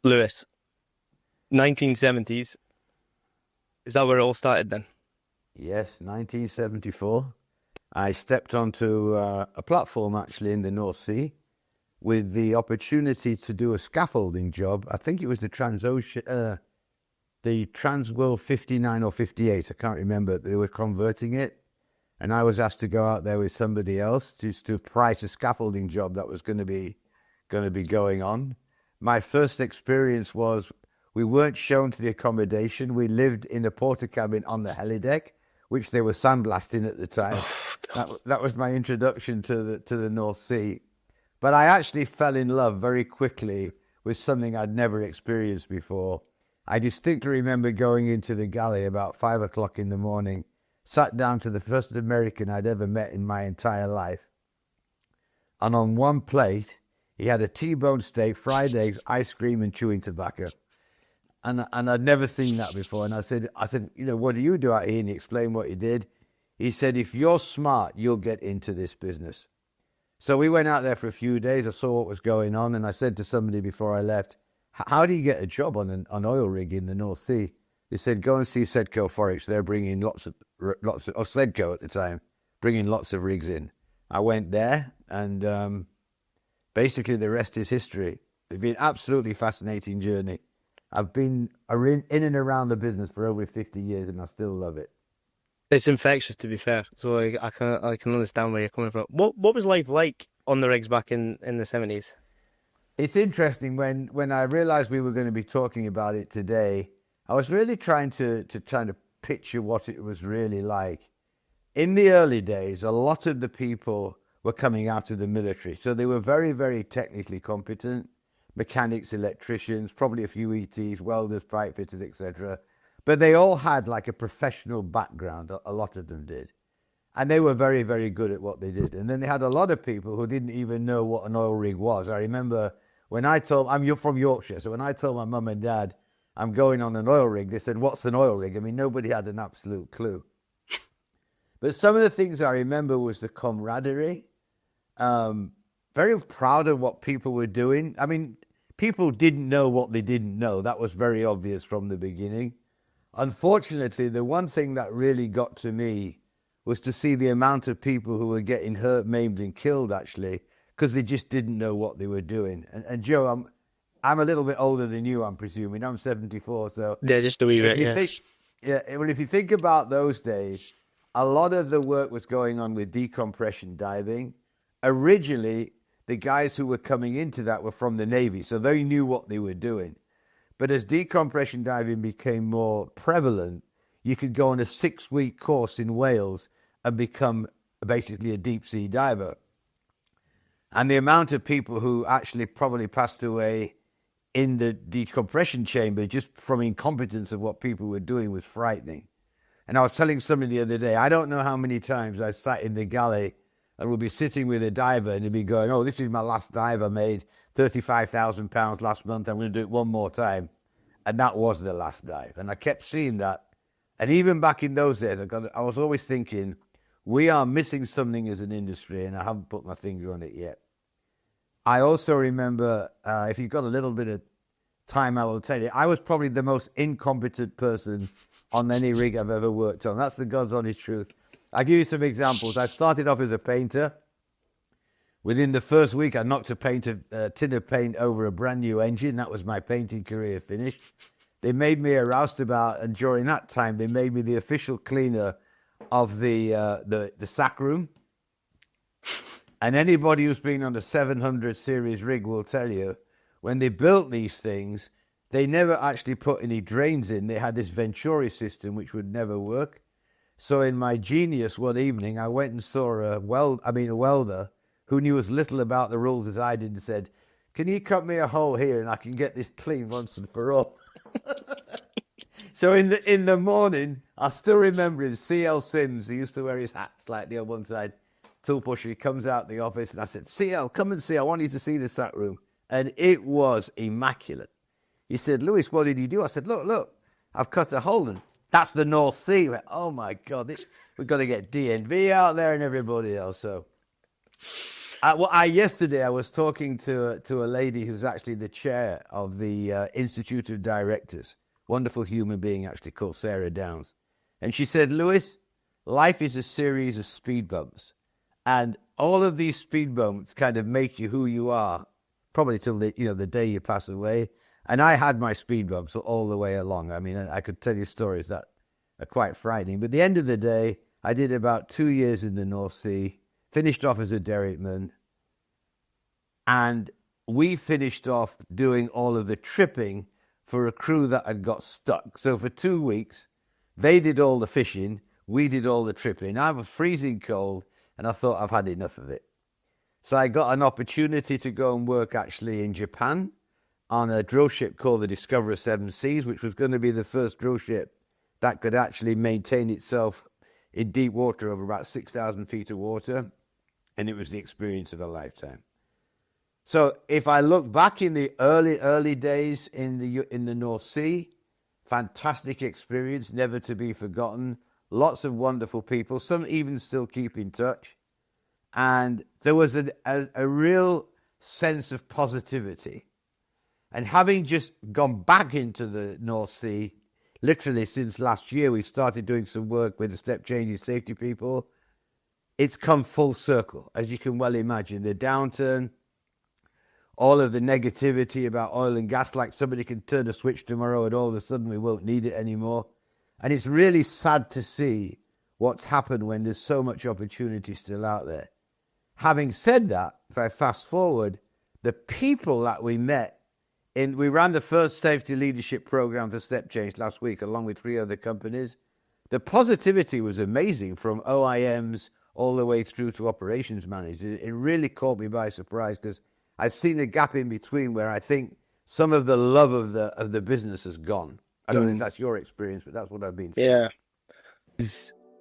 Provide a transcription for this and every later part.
Lewis, 1970s. Is that where it all started then? Yes, 1974. I stepped onto a platform actually in the North Sea with the opportunity to do a scaffolding job. I think it was the Transworld 59 or 58. I can't remember. They were converting it, and I was asked to go out there with somebody else to price a scaffolding job that was going to be going on. My first experience was we weren't shown to the accommodation. We lived in a porter cabin on the helideck, which they were sandblasting at the time. That was my introduction to the North Sea. But I actually fell in love very quickly with something I'd never experienced before. I distinctly remember going into the galley about 5 o'clock in the morning, sat down to the first American I'd ever met in my entire life. And on one plate, he had a T-bone steak, fried eggs, ice cream, and chewing tobacco. And I'd never seen that before. And I said, what do you do out here? And he explained what he did. He said, if you're smart, you'll get into this business. So we went out there for a few days. I saw what was going on. And I said to somebody before I left, how do you get a job on an oil rig in the North Sea? They said, go and see Sedco Forex. They're bringing lots of Sedco at the time, bringing lots of rigs in. I went there, and basically the rest is history. It's been an absolutely fascinating journey. I've been in and around the business for over 50 years, and I still love it. It's infectious, to be fair. So I can understand where you're coming from. What was life like on the rigs back in the 70s? It's interesting when I realized we were going to be talking about it today. I was really trying to picture what it was really like. In the early days, a lot of the people were coming out of the military, so they were very, very technically competent. Mechanics, electricians, probably a few ETs, welders, pipe fitters, etc. But they all had like a professional background, a lot of them did. And they were very, very good at what they did. And then they had a lot of people who didn't even know what an oil rig was. I remember when I'm from Yorkshire, so when I told my mum and dad I'm going on an oil rig, they said, what's an oil rig? I mean, nobody had an absolute clue. But some of the things I remember was the camaraderie. Very proud of what people were doing. I mean, people didn't know what they didn't know. That was very obvious from the beginning. Unfortunately, the one thing that really got to me was to see the amount of people who were getting hurt, maimed, and killed, actually, because they just didn't know what they were doing. And Joe, I'm a little bit older than you, I'm presuming. I'm 74, so... Yeah, just a wee bit, Well, if you think about those days, a lot of the work was going on with decompression diving. Originally, the guys who were coming into that were from the Navy, so they knew what they were doing. But as decompression diving became more prevalent, you could go on a 6-week course in Wales and become basically a deep sea diver. And the amount of people who actually probably passed away in the decompression chamber just from incompetence of what people were doing was frightening. And I was telling somebody the other day, I don't know how many times I sat in the galley and we'll be sitting with a diver and he'll be going, oh, this is my last dive. I made £35,000 last month. I'm going to do it one more time. And that was the last dive. And I kept seeing that. And even back in those days, I was always thinking, we are missing something as an industry, and I haven't put my finger on it yet. I also remember, if you've got a little bit of time, I will tell you, I was probably the most incompetent person on any rig I've ever worked on. That's the God's honest truth. I'll give you some examples. I started off as a painter. Within the first week, I knocked a tin of paint over a brand new engine. That was my painting career finished. They made me a roustabout, and during that time, they made me the official cleaner of the sack room. And anybody who's been on the 700 series rig will tell you, when they built these things, they never actually put any drains in. They had this Venturi system, which would never work. So in my genius one evening, I went and saw a welder who knew as little about the rules as I did, and said, can you cut me a hole here and I can get this clean once and for all? So in the morning, I still remember him, C.L. Sims, he used to wear his hat slightly on one side, tool pusher, he comes out the office, and I said, C.L., come and see, I want you to see the sack room. And it was immaculate. He said, Lewis, what did you do? I said, look, I've cut a hole, and that's the North Sea. He went, oh my God, we've got to get DNV out there and everybody else. So Yesterday I was talking to a lady who's actually the chair of the Institute of Directors, wonderful human being actually called Sarah Downs, and she said, Lewis, life is a series of speed bumps, and all of these speed bumps kind of make you who you are, probably till the day you pass away. And I had my speed bumps all the way along. I mean, I could tell you stories that are quite frightening. But at the end of the day, I did about 2 years in the North Sea, finished off as a derrickman, and we finished off doing all of the tripping for a crew that had got stuck. So for 2 weeks, they did all the fishing, we did all the tripping. I was freezing cold, and I thought I've had enough of it. So I got an opportunity to go and work actually in Japan on a drill ship called the Discoverer Seven Seas, which was going to be the first drill ship that could actually maintain itself in deep water over about 6,000 feet of water. And it was the experience of a lifetime. So if I look back in the early days in the North Sea, fantastic experience, never to be forgotten. Lots of wonderful people, some even still keep in touch. And there was a real sense of positivity. And having just gone back into the North Sea, literally since last year, we started doing some work with the step changing safety people. It's come full circle, as you can well imagine. The downturn, all of the negativity about oil and gas, like somebody can turn a switch tomorrow and all of a sudden we won't need it anymore. And it's really sad to see what's happened when there's so much opportunity still out there. Having said that, if I fast forward, the people that we met, we ran the first safety leadership program for Step Change last week, along with 3 other companies. The positivity was amazing, from OIMs all the way through to operations managers. It really caught me by surprise, because I've seen a gap in between where I think some of the love of the business has gone. I don't know if that's your experience, but that's what I've been seeing. Yeah.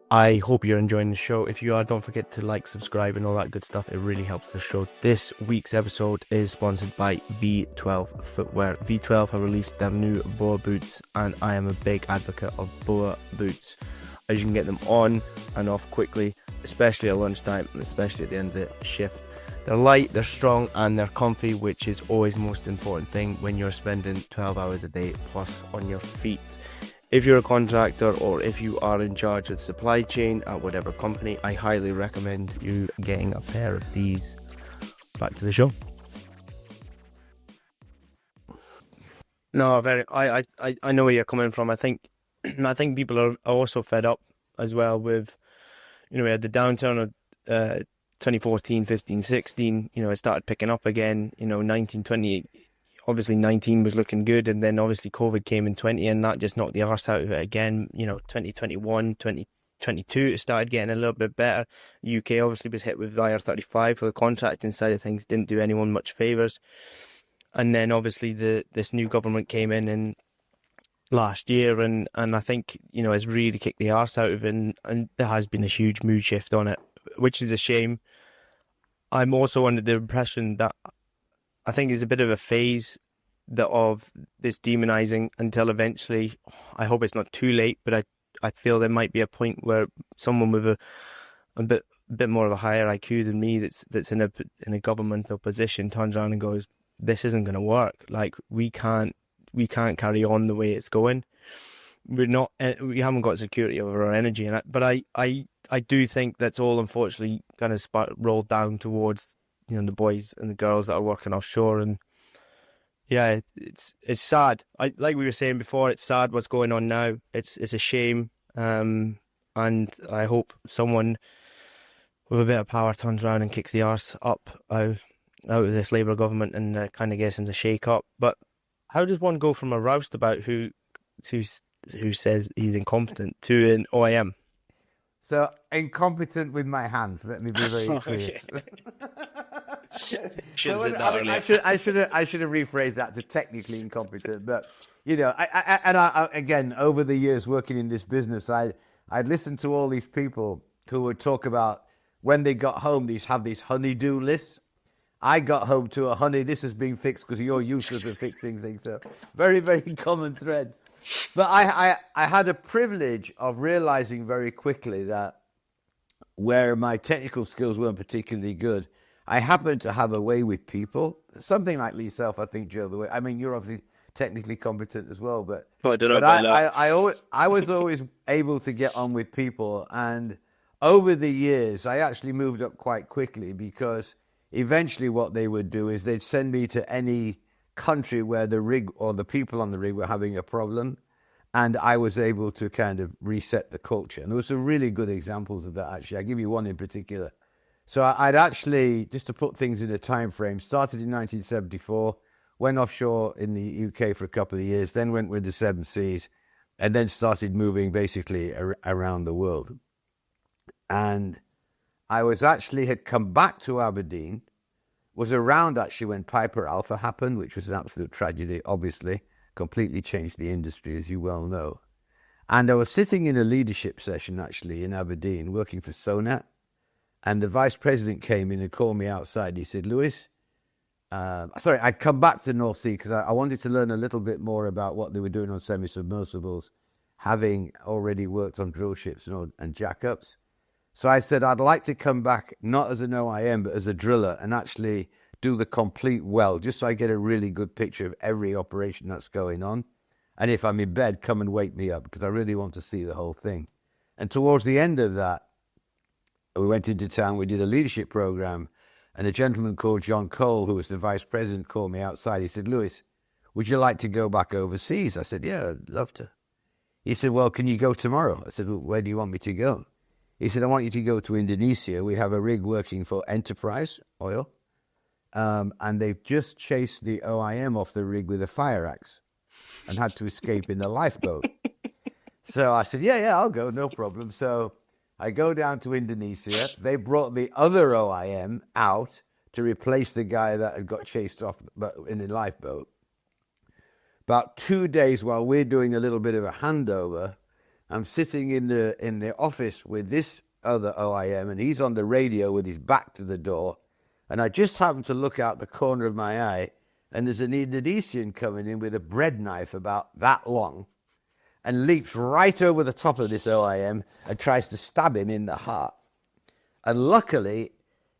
I hope you're enjoying the show. If you are, don't forget to like, subscribe, and all that good stuff. It really helps the show. This week's episode is sponsored by V12 Footwear. V12 have released their new BOA boots, and I am a big advocate of BOA boots, as you can get them on and off quickly, especially at lunchtime and especially at the end of the shift. They're light, they're strong, and they're comfy, which is always the most important thing when you're spending 12 hours a day plus on your feet. If you're a contractor or if you are in charge of supply chain at whatever company, I highly recommend you getting a pair of these. Back to the show. No, I know where you're coming from. I think people are also fed up as well with, we had the downturn of 2014, 15, 16, it started picking up again, 19, 20. Obviously 19 was looking good, and then obviously COVID came in 20, and that just knocked the arse out of it again. 2021, 2022, it started getting a little bit better. UK obviously was hit with IR35 for the contracting side of things, didn't do anyone much favours. And then obviously this new government came in last year, and I think, has really kicked the arse out of it, and there has been a huge mood shift on it, which is a shame. I'm also under the impression that I think it's a bit of a phase of this demonizing until eventually, I hope it's not too late, but I feel there might be a point where someone with a bit more of a higher IQ than me that's in a governmental position turns around and goes, this isn't going to work. Like, we can't carry on the way it's going. We haven't got security over our energy, but I do think that's all unfortunately kind of rolled down towards the boys and the girls that are working offshore. And yeah, it's sad. Like we were saying before, it's sad what's going on now. It's a shame, and I hope someone with a bit of power turns around and kicks the arse up out of this Labour government and kind of gets them to shake up. But how does one go from a roustabout who says he's incompetent to an OIM? So, incompetent with my hands, let me be very clear. I should have rephrased that to technically incompetent. But, I again, over the years working in this business, I'd listen to all these people who would talk about when they got home, have these honey-do lists. I got home to a honey, this has been fixed because you're useless at fixing things. So, very, very common thread. But I had a privilege of realizing very quickly that where my technical skills weren't particularly good, I happen to have a way with people, something like yourself, I think, Joe. The way, I mean, you're obviously technically competent as well, but Well, I don't know but about that. I was always able to get on with people, and over the years, I actually moved up quite quickly because eventually, what they would do is they'd send me to any country where the rig or the people on the rig were having a problem, and I was able to kind of reset the culture. And there were some really good examples of that, actually. I'll give you one in particular. So I'd actually, just to put things in a time frame, started in 1974, went offshore in the UK for a couple of years, then went with the Seven Seas, and then started moving basically around the world. And I was actually had come back to Aberdeen, was around actually when Piper Alpha happened, which was an absolute tragedy, obviously, completely changed the industry, as you well know. And I was sitting in a leadership session actually in Aberdeen, working for Sonat, and the vice president came in and called me outside. He said, Lewis, sorry, I'd come back to the North Sea because I wanted to learn a little bit more about what they were doing on semi-submersibles, having already worked on drill ships and jack-ups. So I said, I'd like to come back, not as an OIM, but as a driller and actually do the complete well, just so I get a really good picture of every operation that's going on. And if I'm in bed, come and wake me up because I really want to see the whole thing. And towards the end of that, we went into town, we did a leadership program, and a gentleman called John Cole, who was the vice president, called me outside. He said, Lewis, would you like to go back overseas? I said, yeah, I'd love to. He said, well, can you go tomorrow? I said, well, where do you want me to go? He said, I want you to go to Indonesia. We have a rig working for Enterprise Oil, and they've just chased the OIM off the rig with a fire axe and had to escape in the lifeboat. So I said, yeah, I'll go, no problem. So I go down to Indonesia. They brought the other OIM out to replace the guy that had got chased off in the lifeboat. About 2 days while we're doing a little bit of a handover, I'm sitting in the office with this other OIM, and he's on the radio with his back to the door. And I just happened to look out the corner of my eye, and there's an Indonesian coming in with a bread knife about that long, and leaps right over the top of this OIM and tries to stab him in the heart. And luckily,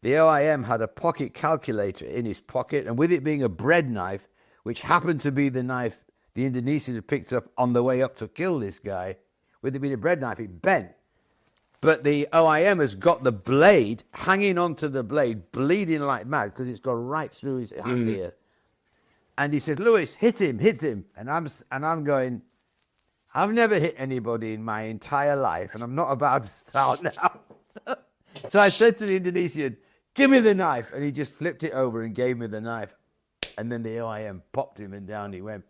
the OIM had a pocket calculator in his pocket, and with it being a bread knife, which happened to be the knife the Indonesian had picked up on the way up to kill this guy, with it being a bread knife, it bent. But the OIM has got the blade hanging onto the blade, bleeding like mad, because it's gone right through his hand here. And he said, Lewis, hit him. And I'm going, I've never hit anybody in my entire life, and I'm not about to start now. So I said to the Indonesian, give me the knife. And he just flipped it over and gave me the knife. And then the OIM popped him, and down he went.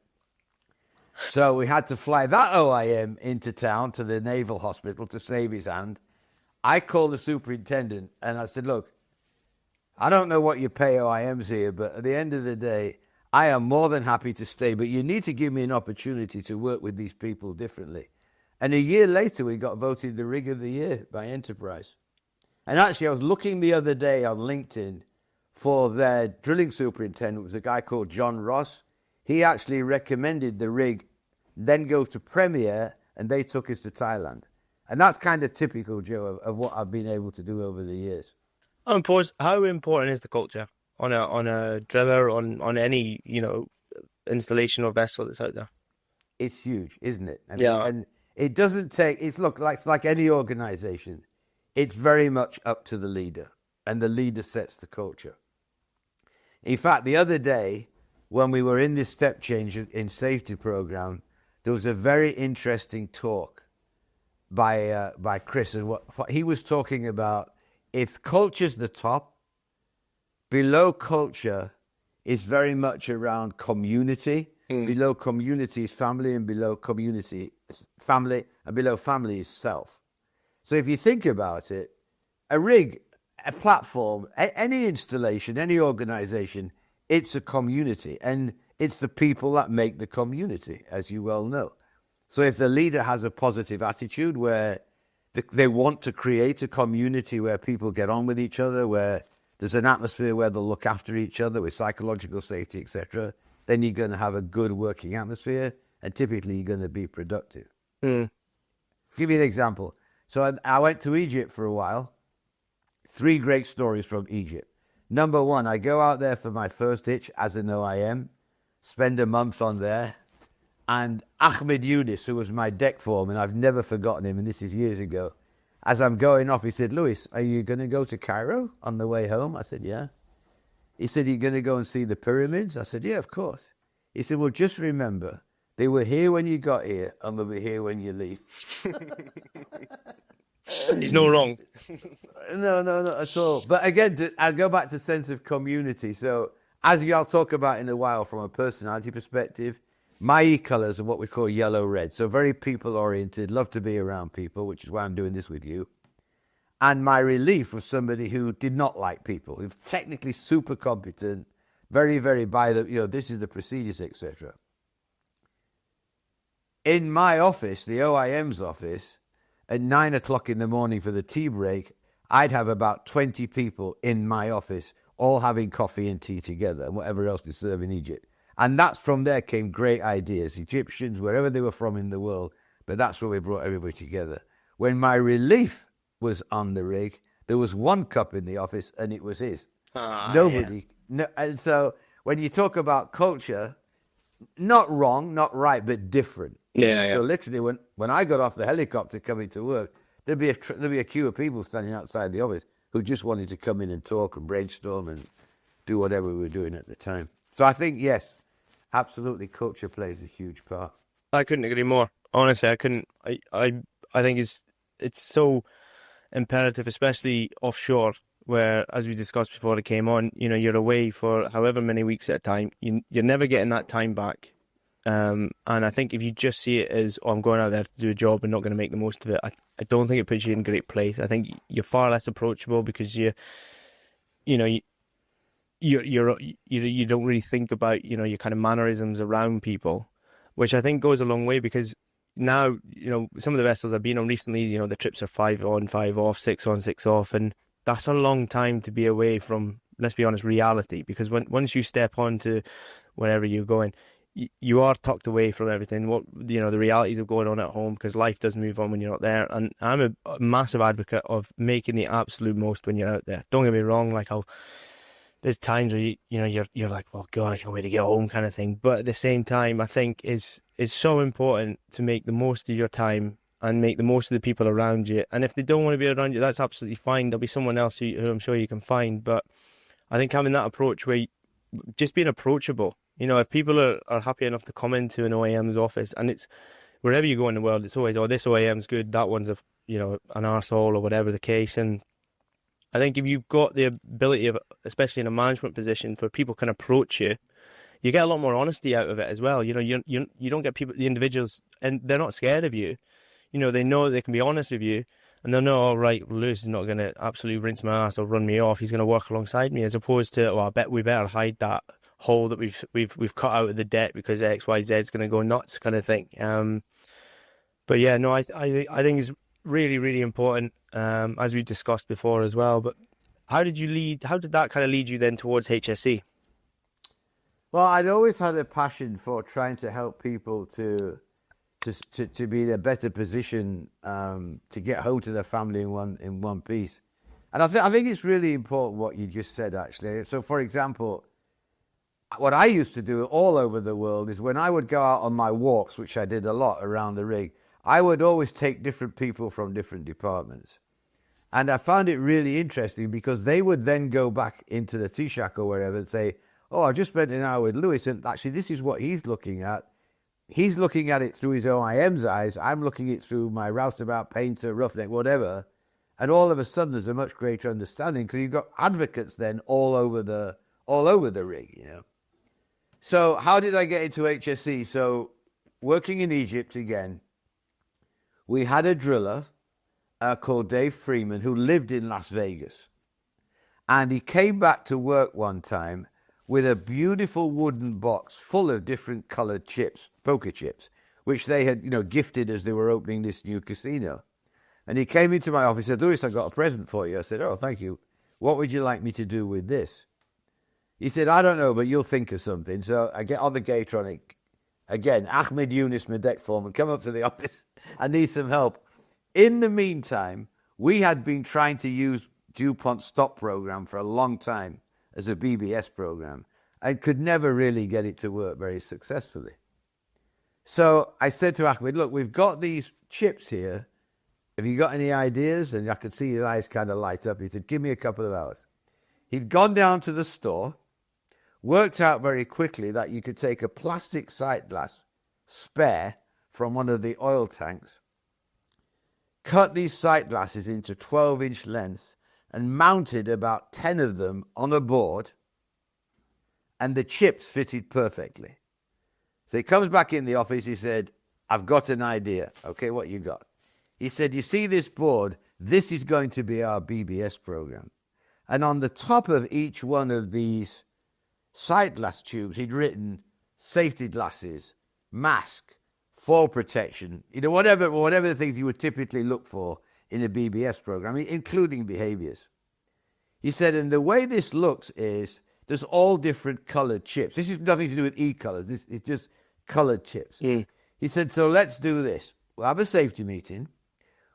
So we had to fly that OIM into town to the Naval Hospital to save his hand. I called the superintendent, and I said, look, I don't know what you pay OIMs here, but at the end of the day, I am more than happy to stay, but you need to give me an opportunity to work with these people differently. And a year later, we got voted the Rig of the Year by Enterprise. And actually, I was looking the other day on LinkedIn for their drilling superintendent. It was a guy called John Ross. He actually recommended the rig then go to Premier, and they took us to Thailand. And that's kind of typical, Joe, of what I've been able to do over the years. How important is the culture on a driller, on any, installation or vessel that's out there? It's huge, isn't it? Yeah. And it doesn't take, it's like any organization. It's very much up to the leader, and the leader sets the culture. In fact, the other day, when we were in this step change in safety program, there was a very interesting talk by Chris, and what he was talking about. If culture's the top, below culture is very much around community. Below community is family, and below community is family, and below family is self. So if you think about it, a rig, a platform, any installation, any organization, it's a community, and it's the people that make the community, as you well know. So if the leader has a positive attitude where they want to create a community where people get on with each other, where there's an atmosphere where they'll look after each other with psychological safety, etc., then you're going to have a good working atmosphere, and typically you're going to be productive. Give you an example. So I went to Egypt for a while. 3 great stories from Egypt. Number one, I go out there for my first hitch as an OIM, spend a month on there, and Ahmed Yunus, who was my deck foreman, I've never forgotten him, and this is years ago. As I'm going off, he said, Lewis, are you going to go to Cairo on the way home? I said, yeah. He said, you're going to go and see the pyramids? I said, yeah, of course. He said, well, just remember, they were here when you got here, and they'll be here when you leave. He's no wrong. No, not at all. But again, I'll go back to sense of community. So as I'll talk about in a while from a personality perspective, my E-colours are what we call yellow-red. So very people-oriented, love to be around people, which is why I'm doing this with you. And my relief was somebody who did not like people, who's technically super competent, very, very by the, this is the procedures, etc. In my office, the OIM's office, at 9 o'clock in the morning for the tea break, I'd have about 20 people in my office, all having coffee and tea together, and whatever else they serve in Egypt. And that's from there came great ideas, Egyptians, wherever they were from in the world, but that's where we brought everybody together. When my relief was on the rig, there was one cup in the office, and it was his. Nobody. Yeah. No, and so when you talk about culture, not wrong, not right, but different. Yeah. So literally, when I got off the helicopter coming to work, there'd be a queue of people standing outside the office who just wanted to come in and talk and brainstorm and do whatever we were doing at the time. So I think, yes, absolutely, culture plays a huge part. I couldn't agree more. Honestly, I couldn't. I think it's so imperative, especially offshore, where, as we discussed before it came on, you're away for however many weeks at a time. You're never getting that time back. And I think if you just see it as, I'm going out there to do a job and not going to make the most of it, I don't think it puts you in a great place. I think you're far less approachable because you don't really think about, your kind of mannerisms around people, which I think goes a long way because now, some of the vessels I've been on recently, the trips are 5 on, 5 off, 6 on, 6 off. And that's a long time to be away from, let's be honest, reality. Because once you step onto wherever you're going, you are tucked away from everything. The realities of going on at home, because life does move on when you're not there. And I'm a massive advocate of making the absolute most when you're out there. Don't get me wrong, there's times where you're like, well, God, I can't wait to get home, kind of thing. But at the same time, I think it's so important to make the most of your time and make the most of the people around you. And if they don't want to be around you, that's absolutely fine. There'll be someone else who I'm sure you can find. But I think having that approach where just being approachable. If people are happy enough to come into an OAM's office, and it's wherever you go in the world, it's always, this OAM's good, that one's an arsehole, or whatever the case. And I think if you've got the ability of, especially in a management position, for people can approach you, you get a lot more honesty out of it as well. You don't get people, the individuals, and they're not scared of you. They know they can be honest with you, and they'll know, all right, well, Lewis is not going to absolutely rinse my ass or run me off. He's going to work alongside me, as opposed to, I bet we better hide that hole that we've cut out of the debt because XYZ is going to go nuts, kind of thing. But yeah, no, I think it's really, really important, as we discussed before as well. But how did that kind of lead you then towards HSE? Well, I'd always had a passion for trying to help people to be in a better position, to get home to their family in one piece. And I think it's really important what you just said, actually. So, for example, what I used to do all over the world is when I would go out on my walks, which I did a lot around the rig, I would always take different people from different departments. And I found it really interesting because they would then go back into the tea shack or wherever and say, oh, I just spent an hour with Lewis, and actually this is what he's looking at. He's looking at it through his OIM's eyes. I'm looking at it through my roustabout, painter, roughneck, whatever. And all of a sudden there's a much greater understanding because you've got advocates then all over the rig, So how did I get into HSE? So working in Egypt again, we had a driller called Dave Freeman who lived in Las Vegas. And he came back to work one time with a beautiful wooden box full of different colored chips, poker chips, which they had, gifted as they were opening this new casino. And he came into my office and said, Lewis, I got a present for you. I said, oh, thank you. What would you like me to do with this? He said, I don't know, but you'll think of something. So I get on the Gatoronic. Again, Ahmed Yunus, my deck foreman, come up to the office. I need some help. In the meantime, we had been trying to use DuPont's stop program for a long time. as a BBS program and could never really get it to work very successfully. So I said to Ahmed, look, we've got these chips here. Have you got any ideas? And I could see his eyes kind of light up. He said, give me a couple of hours. He'd gone down to the store, worked out very quickly that you could take a plastic sight glass spare from one of the oil tanks, cut these sight glasses into 12-inch lengths, and mounted about 10 of them on a board, and the chips fitted perfectly. So he comes back in the office, he said, I've got an idea. Okay, what you got? He said, you see this board? This is going to be our BBS program. And on the top of each one of these sight glass tubes, he'd written safety glasses, mask, fall protection, whatever the things you would typically look for in a BBS program, including behaviors. He said, and the way this looks is there's all different colored chips. This has nothing to do with e-colors. This is just colored chips. Mm. He said, so let's do this. We'll have a safety meeting.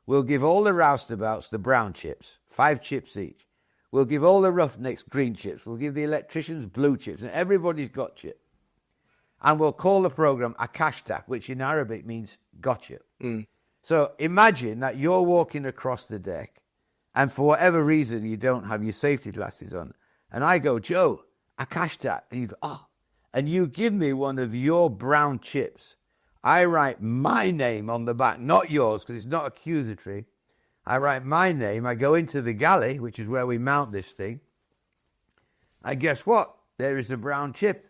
We'll give all the roustabouts the brown chips, 5 chips each. We'll give all the roughnecks green chips. We'll give the electricians blue chips. And everybody's got chips. And we'll call the program Akashtak, which in Arabic means gotcha. Mm. So imagine that you're walking across the deck, and for whatever reason, you don't have your safety glasses on. And I go, Joe, Akashtak. And you go, and you give me one of your brown chips. I write my name on the back, not yours, because it's not accusatory. I write my name. I go into the galley, which is where we mount this thing. And guess what? There is a brown chip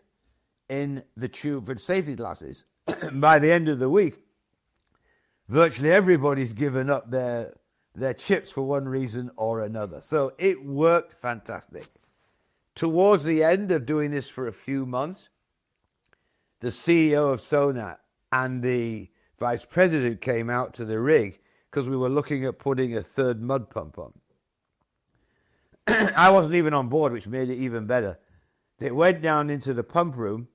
in the tube for safety glasses. By the end of the week, virtually everybody's given up their chips for one reason or another. So it worked fantastic. Towards the end of doing this for a few months, the CEO of Sonat and the vice president came out to the rig because we were looking at putting a third mud pump on. I wasn't even on board, which made it even better. They went down into the pump room,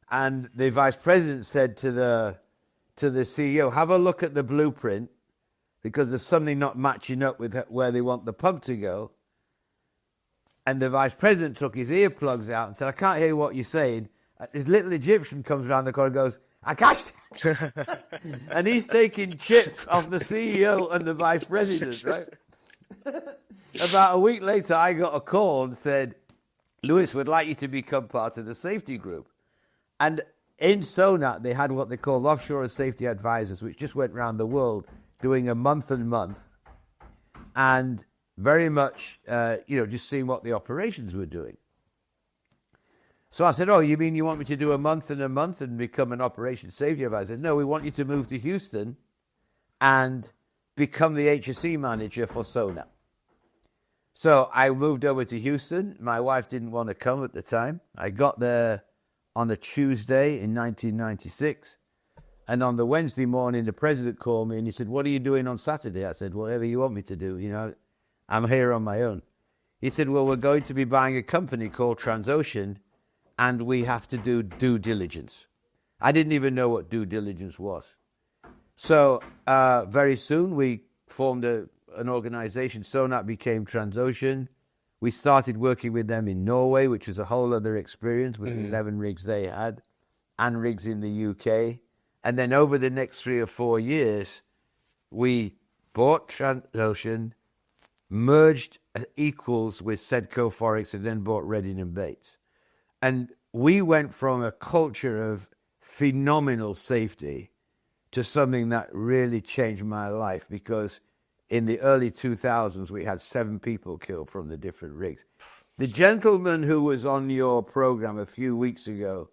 and the vice president said to the CEO, have a look at the blueprint, because there's something not matching up with where they want the pump to go. And the vice president took his earplugs out and said, I can't hear what you're saying. This little Egyptian comes around the corner and goes, Akash! And he's taking chips off the CEO and the vice president, right? About a week later, I got a call and said, Lewis would like you to become part of the safety group. And in Sonat, they had what they called Offshore Safety Advisors, which just went around the world doing a month and month, and very much, just seeing what the operations were doing. So I said, you mean you want me to do a month and become an operations safety advisor? I said, no, we want you to move to Houston and become the HSE manager for Sonat. So I moved over to Houston. My wife didn't want to come at the time. I got there on a Tuesday in 1996. And on the Wednesday morning, the president called me and he said, what are you doing on Saturday? I said, whatever you want me to do. I'm here on my own. He said, well, we're going to be buying a company called Transocean, and we have to do due diligence. I didn't even know what due diligence was. So very soon we formed an organization. Sonat became Transocean. We started working with them in Norway, which was a whole other experience with 11 rigs they had, and rigs in the UK. And then over the next 3 or 4 years, we bought Transocean, merged equals with Sedco Forex, and then bought Redding and Bates. And we went from a culture of phenomenal safety to something that really changed my life, because in the early 2000s, we had 7 people killed from the different rigs. The gentleman who was on your program a few weeks ago,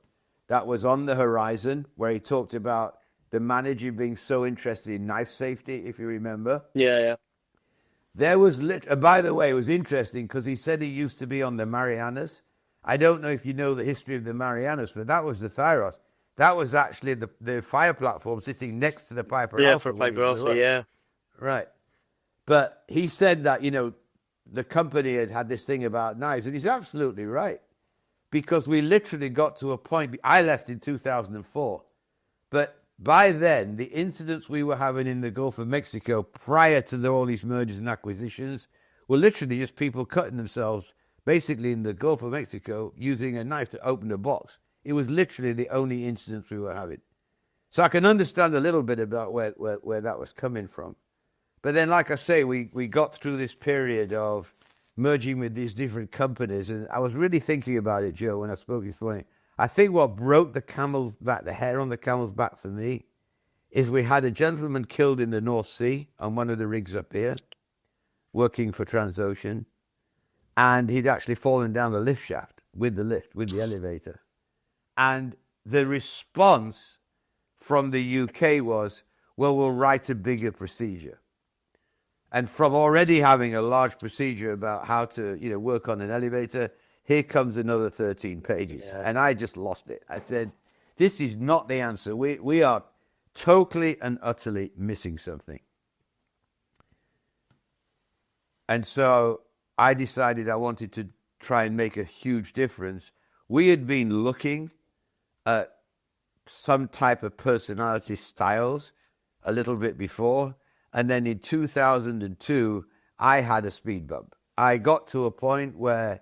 that was on the horizon, where he talked about the manager being so interested in knife safety, if you remember. Yeah. There was, by the way, it was interesting because he said he used to be on the Marianas. I don't know if you know the history of the Marianas, but that was the Thyros. That was actually the fire platform sitting next to the Piper Alpha. Yeah, for Piper Alpha, yeah. Right. But he said that, the company had this thing about knives, and he's absolutely right. Because we literally got to a point, I left in 2004, but by then, the incidents we were having in the Gulf of Mexico prior to all these mergers and acquisitions were literally just people cutting themselves basically in the Gulf of Mexico, using a knife to open a box. It was literally the only incident we were having. So I can understand a little bit about where that was coming from. But then, like I say, we got through this period of merging with these different companies. And I was really thinking about it, Joe, when I spoke this morning. I think what broke the camel's back, the hair on the camel's back for me, is we had a gentleman killed in the North Sea on one of the rigs up here, working for Transocean. And he'd actually fallen down the lift shaft with the elevator. And the response from the UK was, well, we'll write a bigger procedure. And from already having a large procedure about how to, work on an elevator, here comes another 13 pages. Yeah. And I just lost it. I said, this is not the answer. We are totally and utterly missing something. And so I decided I wanted to try and make a huge difference. We had been looking at some type of personality styles a little bit before. And then in 2002, I had a speed bump. I got to a point where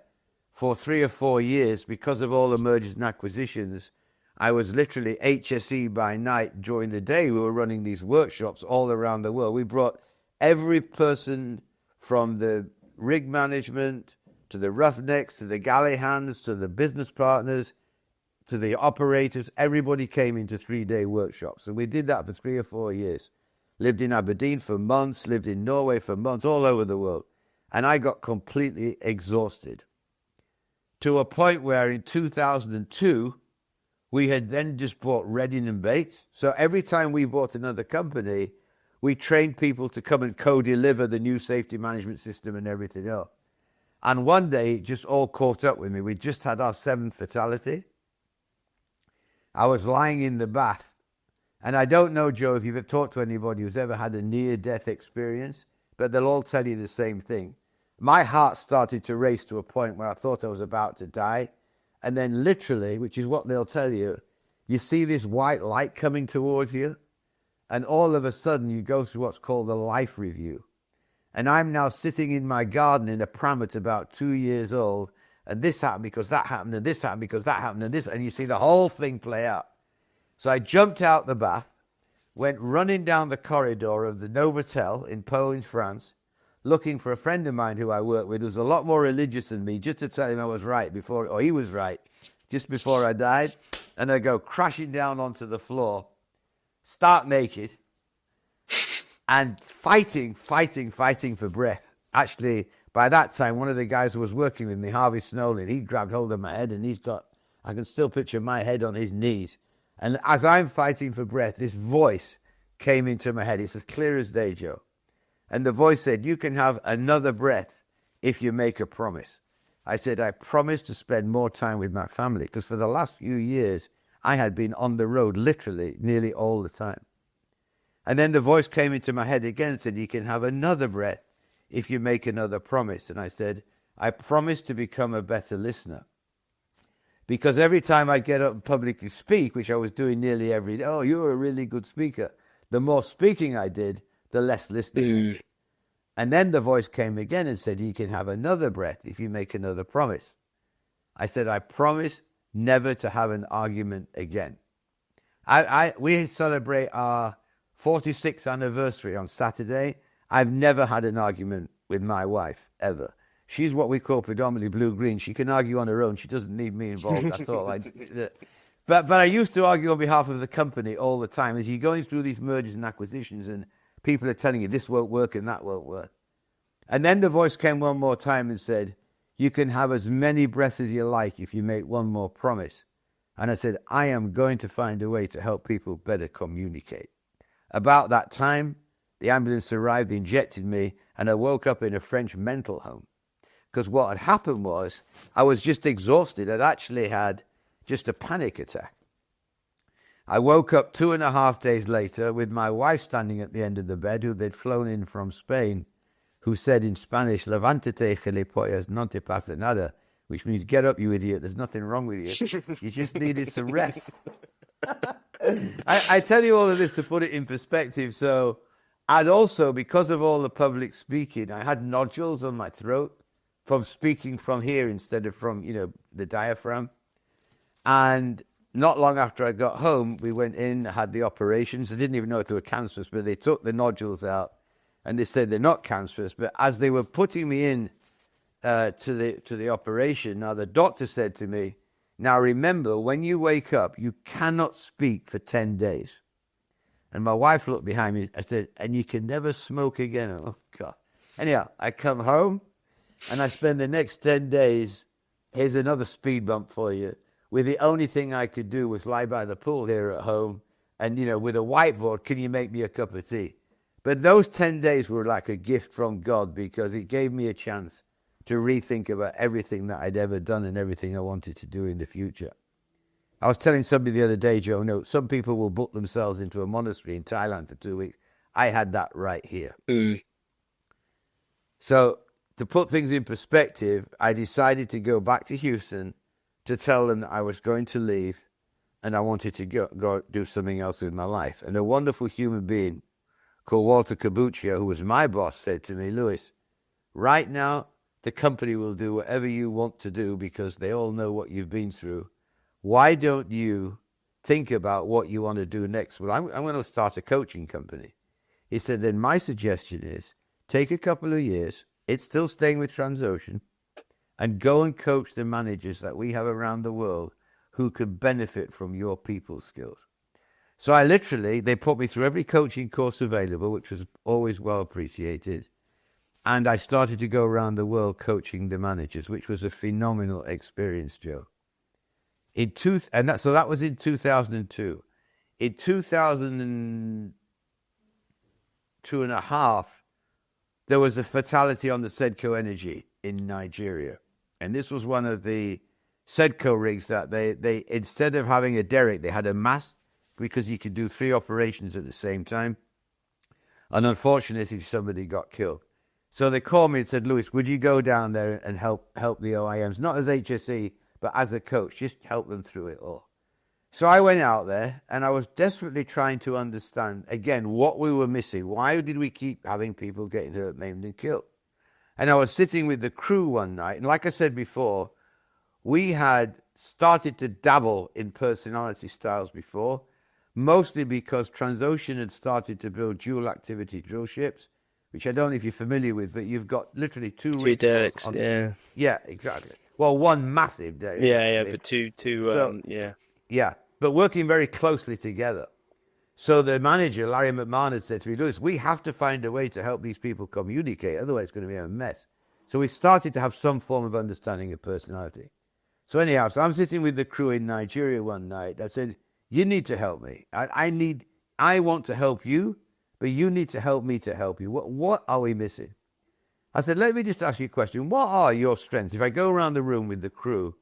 for 3 or 4 years, because of all the mergers and acquisitions, I was literally HSE by night. During the day, we were running these workshops all around the world. We brought every person from the rig management to the roughnecks, to the galley hands, to the business partners, to the operators. Everybody came into 3-day workshops. And we did that for 3 or 4 years. Lived in Aberdeen for months, lived in Norway for months, all over the world. And I got completely exhausted. To a point where in 2002, we had then just bought Redding and Bates. So every time we bought another company, we trained people to come and co-deliver the new safety management system and everything else. And one day, it just all caught up with me. We just had our 7th fatality. I was lying in the bath. And I don't know, Joe, if you've talked to anybody who's ever had a near-death experience, but they'll all tell you the same thing. My heart started to race to a point where I thought I was about to die. And then literally, which is what they'll tell you, you see this white light coming towards you. And all of a sudden, you go through what's called a life review. And I'm now sitting in my garden in a pram at about 2 years old. And this happened because that happened, and this happened because that happened, and this. And you see the whole thing play out. So I jumped out the bath, went running down the corridor of the Novotel in Pau in France, looking for a friend of mine who I worked with who was a lot more religious than me, just to tell him I was right before, or he was right, just before I died. And I go crashing down onto the floor, stark naked, and fighting for breath. Actually, by that time, one of the guys who was working with me, Harvey Snowlin, he grabbed hold of my head and I can still picture my head on his knees. And as I'm fighting for breath, this voice came into my head. It's as clear as day, Joe. And the voice said, you can have another breath if you make a promise. I said, I promise to spend more time with my family, because for the last few years, I had been on the road literally nearly all the time. And then the voice came into my head again and said, you can have another breath if you make another promise. And I said, I promise to become a better listener. Because every time I get up and publicly speak, which I was doing nearly every day, oh, you're a really good speaker. The more speaking I did, the less listening I did. And then the voice came again and said, you can have another breath if you make another promise. I said, I promise never to have an argument again. We celebrate our 46th anniversary on Saturday. I've never had an argument with my wife, ever. She's what we call predominantly blue-green. She can argue on her own. She doesn't need me involved. That's all. But I used to argue on behalf of the company all the time. As you're going through these mergers and acquisitions and people are telling you this won't work and that won't work. And then the voice came one more time and said, you can have as many breaths as you like if you make one more promise. And I said, I am going to find a way to help people better communicate. About that time, the ambulance arrived, they injected me, and I woke up in a French mental home. Because what had happened was I was just exhausted. I'd actually had just a panic attack. I woke up 2.5 days later with my wife standing at the end of the bed, who they'd flown in from Spain, who said in Spanish, levántate, gilipollas, no te pasa nada, which means get up, you idiot, there's nothing wrong with you. You just needed some rest. I tell you all of this to put it in perspective. So I'd also, because of all the public speaking, I had nodules on my throat. from speaking from here instead of from, the diaphragm. And not long after I got home, we went in, had the operations. I didn't even know if they were cancerous, but they took the nodules out, and they said they're not cancerous. But as they were putting me in to the operation, now the doctor said to me, "Now remember, when you wake up, you cannot speak for 10 days." And my wife looked behind me. I said, "And you can never smoke again." Oh, God. Anyhow, I come home, and I spend the next 10 days, here's another speed bump for you, where the only thing I could do was lie by the pool here at home, and, with a whiteboard, "Can you make me a cup of tea?" But those 10 days were like a gift from God, because it gave me a chance to rethink about everything that I'd ever done and everything I wanted to do in the future. I was telling somebody the other day, Joe, no, some people will book themselves into a monastery in Thailand for 2 weeks. I had that right here. So to put things in perspective, I decided to go back to Houston to tell them that I was going to leave and I wanted to go do something else with my life. And a wonderful human being called Walter Cabuccio, who was my boss, said to me, "Louis, right now the company will do whatever you want to do because they all know what you've been through. Why don't you think about what you want to do next?" "Well, I'm going to start a coaching company." He said, "Then my suggestion is take a couple of years, it's still staying with Transocean, and go and coach the managers that we have around the world who could benefit from your people skills." So they put me through every coaching course available, which was always well appreciated. And I started to go around the world coaching the managers, which was a phenomenal experience, Joe. So that was in 2002. In 2002 and a half, there was a fatality on the Sedco Energy in Nigeria. And this was one of the Sedco rigs that they instead of having a derrick, they had a mast because you could do 3 operations at the same time. And unfortunately, somebody got killed. So they called me and said, "Louis, would you go down there and help the OIMs, not as HSE, but as a coach, just help them through it all." So I went out there and I was desperately trying to understand, again, what we were missing. Why did we keep having people getting hurt, maimed, and killed? And I was sitting with the crew one night, and like I said before, we had started to dabble in personality styles before, mostly because Transocean had started to build dual activity drill ships, which I don't know if you're familiar with, but you've got literally two derricks. Yeah. Yeah, exactly. Well, one massive derrick. Yeah, but two. Yeah. Yeah, but working very closely together. So the manager, Larry McMahon, had said to me, "Louis, we have to find a way to help these people communicate, otherwise it's going to be a mess." So we started to have some form of understanding of personality. So anyhow, I'm sitting with the crew in Nigeria one night. I said, "You need to help me. I want to help you, but you need to help me to help you. What are we missing?" I said, "Let me just ask you a question. What are your strengths? If I go around the room with the crew,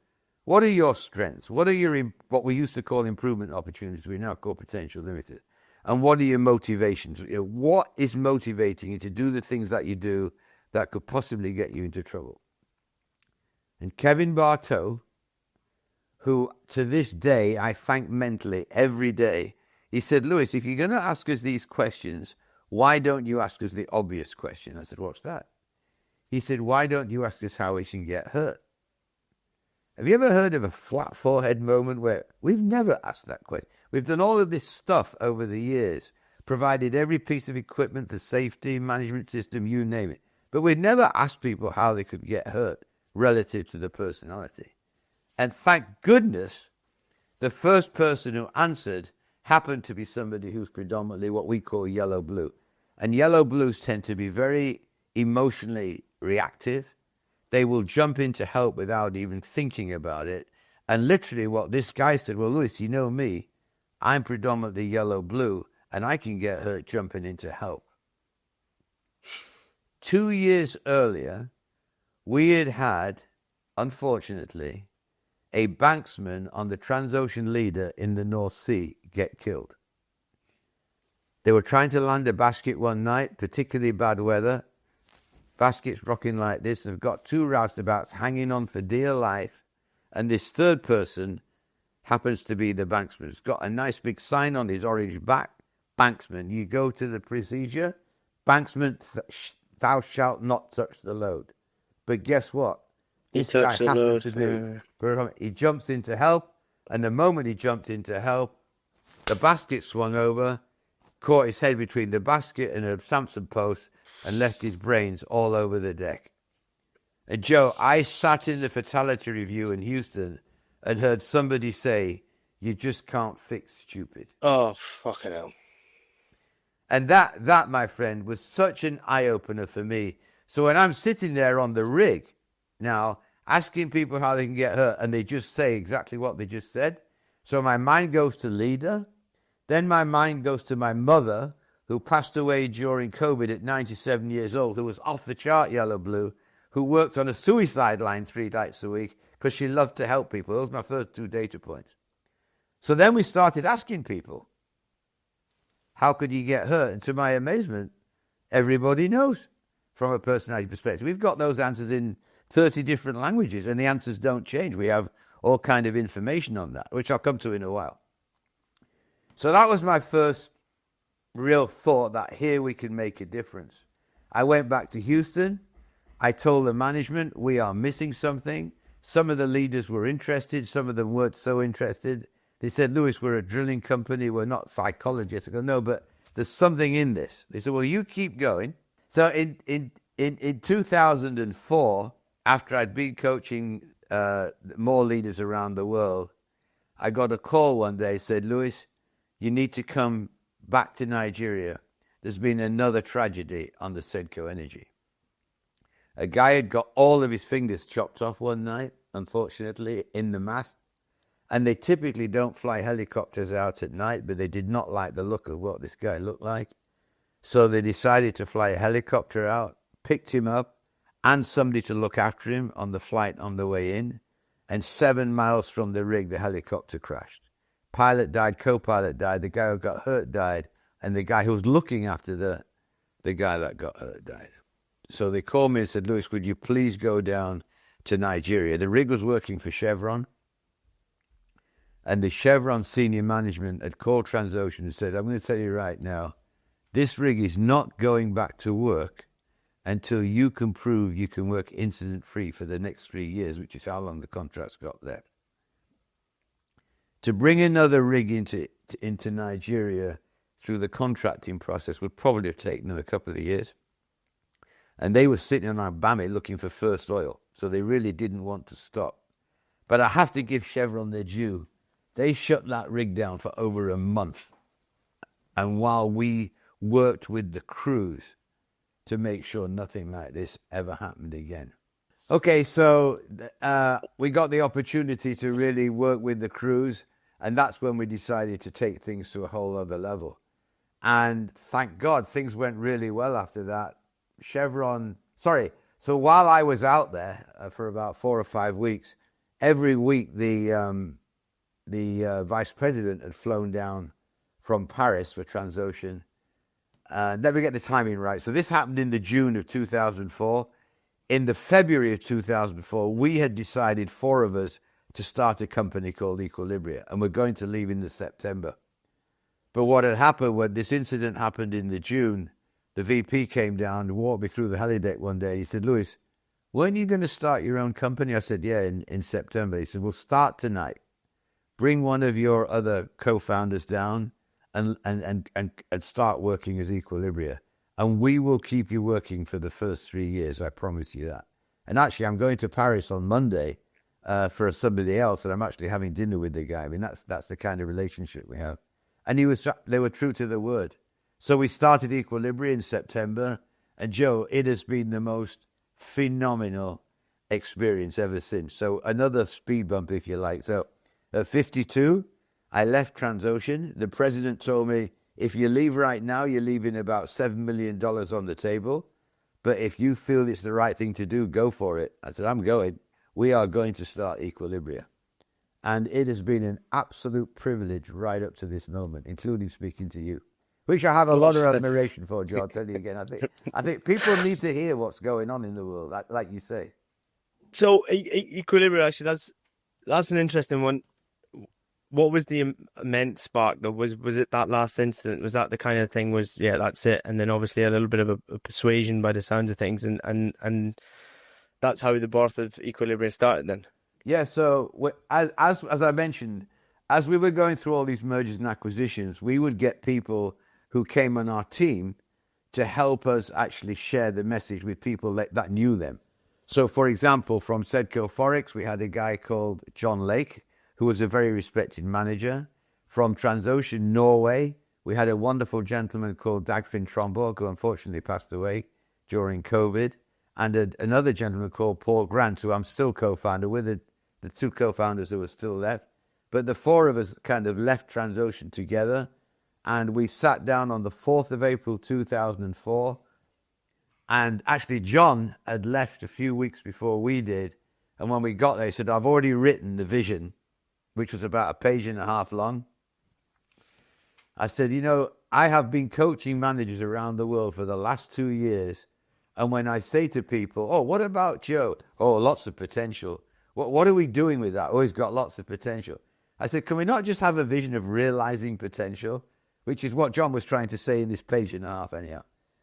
what are your strengths? What are what we used to call improvement opportunities, we now call potential limited? And what are your motivations? What is motivating you to do the things that you do that could possibly get you into trouble?" And Kevin Bartow, who to this day I thank mentally every day, he said, "Louis, if you're going to ask us these questions, why don't you ask us the obvious question?" I said, "What's that?" He said, "Why don't you ask us how we can get hurt?" Have you ever heard of a flat forehead moment where we've never asked that question? We've done all of this stuff over the years, provided every piece of equipment, the safety management system, you name it. But we've never asked people how they could get hurt relative to the personality. And thank goodness, the first person who answered happened to be somebody who's predominantly what we call yellow-blue. And yellow-blues tend to be very emotionally reactive. They will jump in to help without even thinking about it. And literally what this guy said, "Well, Louis, you know me. I'm predominantly yellow-blue, and I can get hurt jumping in to help." 2 years earlier, we had, unfortunately, a banksman on the Transocean Leader in the North Sea get killed. They were trying to land a basket one night, particularly bad weather. Baskets rocking like this, and they've got 2 roustabouts hanging on for dear life, and this third person happens to be the banksman. He's got a nice big sign on his orange back, "Banksman, you go to the procedure. Banksman, thou shalt not touch the load." But guess what? He This guy touched the happened road. to do. He jumps in to help, and the moment he jumped in to help, the basket swung over, caught his head between the basket and a Samson post, and left his brains all over the deck. And Joe, I sat in the fatality review in Houston and heard somebody say, "You just can't fix stupid." Oh, fucking hell. And that, my friend, was such an eye-opener for me. So when I'm sitting there on the rig now, asking people how they can get hurt, and they just say exactly what they just said, so my mind goes to Leader, then my mind goes to my mother, who passed away during COVID at 97 years old, who was off the chart yellow blue, who worked on a suicide line 3 nights a week because she loved to help people. Those were my first 2 data points. So then we started asking people, how could you get hurt? And to my amazement, everybody knows from a personality perspective. We've got those answers in 30 different languages, and the answers don't change. We have all kind of information on that, which I'll come to in a while. So that was my first real thought, that here we can make a difference. I went back to Houston. I told the management, we are missing something. Some of the leaders were interested. Some of them weren't so interested. They said, Lewis, we're a drilling company. We're not psychologists. I go, no, but there's something in this. They said, well, you keep going. So in 2004, after I'd been coaching more leaders around the world, I got a call one day, said, Lewis, you need to come back to Nigeria. There's been another tragedy on the Sedco Energy. A guy had got all of his fingers chopped off one night, unfortunately, in the mast. And they typically don't fly helicopters out at night, but they did not like the look of what this guy looked like. So they decided to fly a helicopter out, picked him up, and somebody to look after him on the flight on the way in. And 7 miles from the rig, the helicopter crashed. Pilot died, co-pilot died, the guy who got hurt died, and the guy who was looking after the guy that got hurt died. So they called me and said, Lewis, would you please go down to Nigeria? The rig was working for Chevron. And the Chevron senior management had called Transocean and said, I'm going to tell you right now, this rig is not going back to work until you can prove you can work incident-free for the next 3 years, which is how long the contract's got left. To bring another rig into Nigeria through the contracting process would probably have taken them a couple of years. And they were sitting on Agbame looking for first oil, so they really didn't want to stop. But I have to give Chevron their due. They shut that rig down for over a month. And while we worked with the crews to make sure nothing like this ever happened again. Okay, so we got the opportunity to really work with the crews, and that's when we decided to take things to a whole other level. And thank God, things went really well after that. So while I was out there for about 4 or 5 weeks, every week the vice president had flown down from Paris for Transocean. Never get the timing right. So this happened in the June of 2004. In the February of 2004, we had decided, 4 of us, to start a company called Equilibria, and we're going to leave in the September. But what had happened when this incident happened in the June, the VP came down and walked me through the helideck one day. He said, Lewis, weren't you going to start your own company? I said, yeah, in September. He said, we'll start tonight. Bring one of your other co-founders down and start working as Equilibria. And we will keep you working for the first 3 years. I promise you that. And actually, I'm going to Paris on Monday for somebody else, and I'm actually having dinner with the guy. I mean, that's the kind of relationship we have. And they were true to the word. So we started Equilibria in September, and Joe, it has been the most phenomenal experience ever since. So another speed bump, if you like. So at 52, I left Transocean. The president told me, if you leave right now, you're leaving about $7 million on the table. But if you feel it's the right thing to do, go for it. I said, I'm going. We are going to start Equilibria. And it has been an absolute privilege right up to this moment, including speaking to you, which I have a lot of admiration for, Joe. I'll tell you again. I think people need to hear what's going on in the world, like you say. So Equilibrium, actually, that's an interesting one. What was the immense spark, though? Was it that last incident? Was that the kind of thing? Yeah, that's it. And then obviously a little bit of a persuasion by the sounds of things, and that's how the birth of Equilibrium started then. Yeah, so as I mentioned, as we were going through all these mergers and acquisitions, we would get people who came on our team to help us actually share the message with people that knew them. So, for example, from Sedco Forex, we had a guy called John Lake, who was a very respected manager. From Transocean Norway, we had a wonderful gentleman called Dagfinn Tromborg, who unfortunately passed away during COVID, and another gentleman called Paul Grant, who I'm still co-founder with, the two co-founders who are still left. But the four of us kind of left Transocean together, and we sat down on the 4th of April 2004. And actually, John had left a few weeks before we did. And when we got there, he said, I've already written the vision, which was about a page and a half long. I said, I have been coaching managers around the world for the last 2 years. And when I say to people, oh, what about Joe? Oh, lots of potential. What are we doing with that? Oh, he's got lots of potential. I said, can we not just have a vision of realizing potential? Which is what John was trying to say in this page and a half anyhow.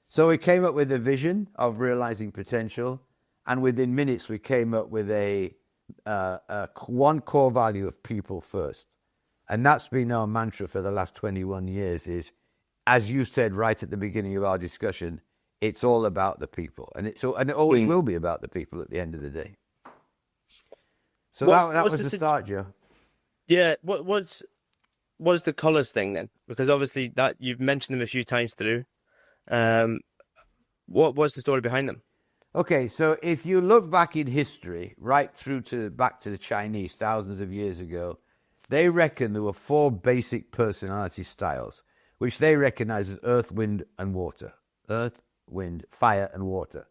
So we came up with a vision of realizing potential, and within minutes we came up with a one core value of people first. And that's been our mantra for the last 21 years is, as you said right at the beginning of our discussion, it's all about the people. And it always will be about the people at the end of the day. So that was the start, Joe. Yeah, what's the colours thing then? Because obviously that you've mentioned them a few times through. What's the story behind them? Okay, so if you look back in history, right through back to the Chinese thousands of years ago, they reckon there were 4 basic personality styles, which they recognize as earth, wind, and water. Earth, wind, fire, and water,